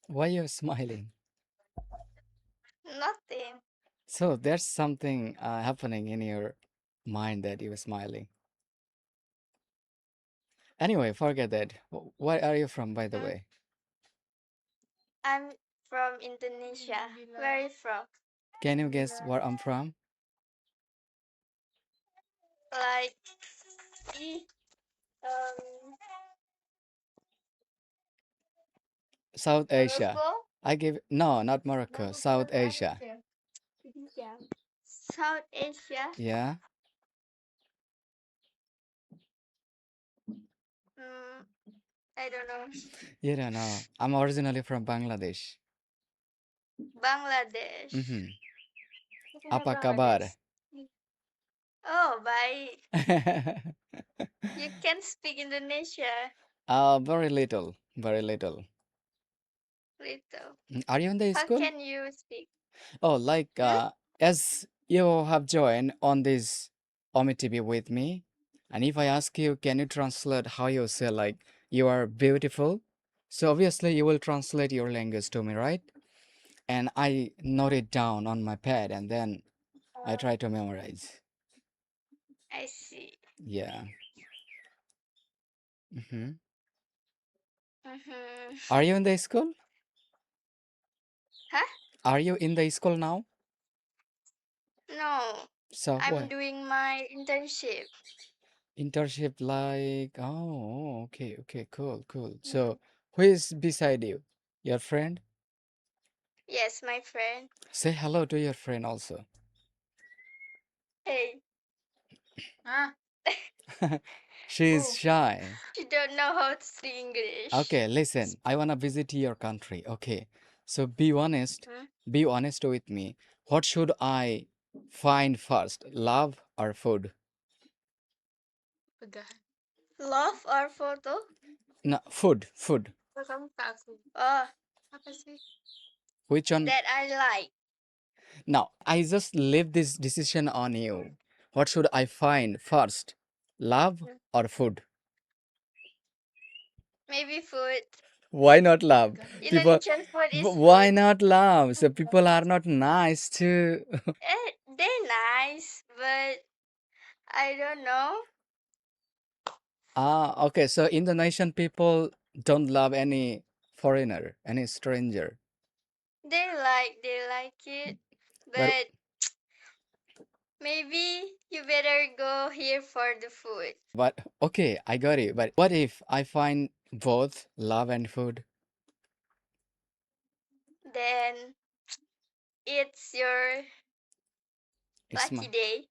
Why you're smiling? Nothing. So there's something happening in your mind that you're smiling. Anyway, forget that. Where are you from, by the Hmm? way? I'm from Indonesia. Where are you from? Can you guess where I'm from? Like, e- um, South Asia. Morocco? I give no, not Morocco. South Asia. South Asia? Yeah. Mm, I don't know. You don't know. I'm originally from Bangladesh. Bangladesh. Mm-hmm. Apa kabar? Oh, bye. You can speak Indonesia. Very little. Very little. Little. Are you in the How school? can you speak? Oh, like Hmm? as you have joined on this Omi TV with me, and if I ask you, can you translate how you say like you are beautiful? So obviously you will translate your language to me, right? And I note it down on my pad, and then I Uh, try to memorize. I see. Yeah. Hmm. Mm-hmm. Are you in the school? Huh? Are you in the school now? No. So I'm what? doing my internship. Internship like, oh, okay, okay, cool, cool. Mhm. So who is beside you? Your friend? Yes, my friend. Say hello to your friend also. Hey. Ah. She's shy. She don't know how to speak English. Okay, listen, I wanna visit your country. Okay, so Hmm? be honest with me. What should I find first, love or food? Love or photo? No, food. Oh, Which one? that I like. Now, I just leave this decision on you. What should I find first, love Hmm. or food? Maybe food. Why not love? People, Indonesian food is why food. not love? So people are not nice too. They're nice, but I don't know. Ah, okay. So Indonesian people don't love any foreigner, any stranger. They like it, But but maybe you better go here for the food. okay, I got it. But what if I find both love and food? Then it's your It's lucky my day.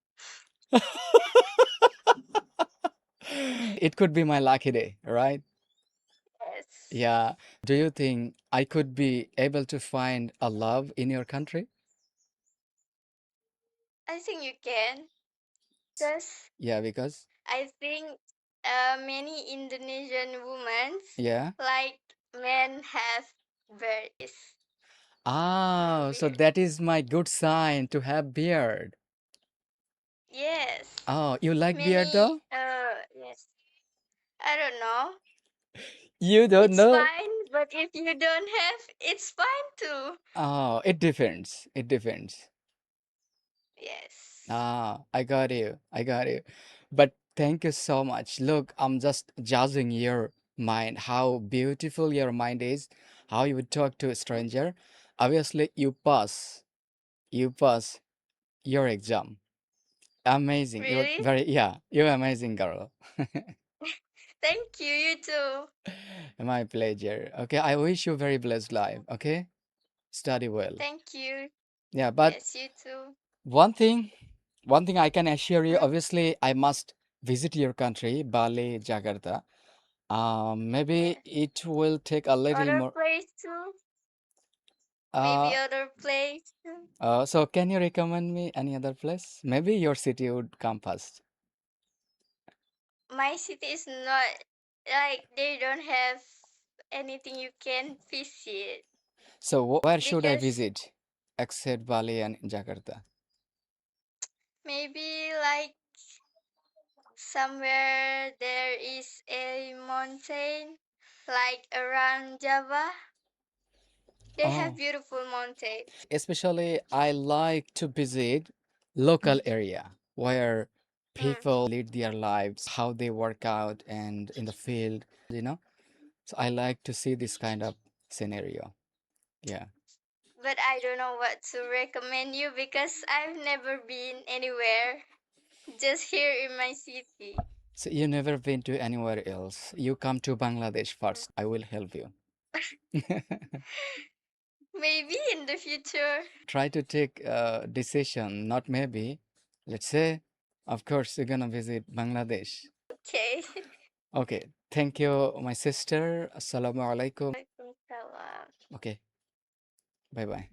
it could be my lucky day, right? Yes. Yeah. Do you think I could be able to find a love in your country? I think you can. Because Yeah, because I think many Indonesian women yeah. like men have berries. Ah, so Beard. that is my good sign to have beard. Yes. Oh, you like beard Many, though? yes. I don't know. You don't It's know? fine, but if you don't have, it's fine too. Oh, it depends. It depends. Yes. Ah, I got you. I got you. But thank you so much. Look, I'm just judging your mind, how beautiful your mind is, how you would talk to a Hmm? stranger. Obviously, you pass. You pass your exam. Amazing. You're Really? very, yeah, you're amazing girl. Thank you, you too. My pleasure. Okay, I wish you very blessed life. Okay, study well. Thank you. Yeah, but Yes, you too. one thing, one thing I can assure you, Hmm? obviously, I must visit your country, Bali, Jakarta. Maybe Yes. it will take a little Other more. place too? Maybe Uh, other place too? so can you recommend me any other place? Maybe your city would come first. My city is not like they don't have anything you can visit So where should I because visit except Bali and Jakarta? maybe like somewhere there is a mountain like around Java. They have Oh, beautiful mountain. especially I like to visit local area where Mm. people lead their lives, how they work out and in the field, you know. So I like to see this kind of scenario. Yeah. But I don't know what to recommend you because I've never been anywhere. Just here in my city. So you never been to anywhere else. You come to Bangladesh first. I will help you. Maybe in the future. Try to take a decision, not maybe. Let's say, of course, you're gonna visit Bangladesh. Okay. Okay, thank you, my sister. Assalamu alaikum. Waalaikumsalam. Okay, bye bye.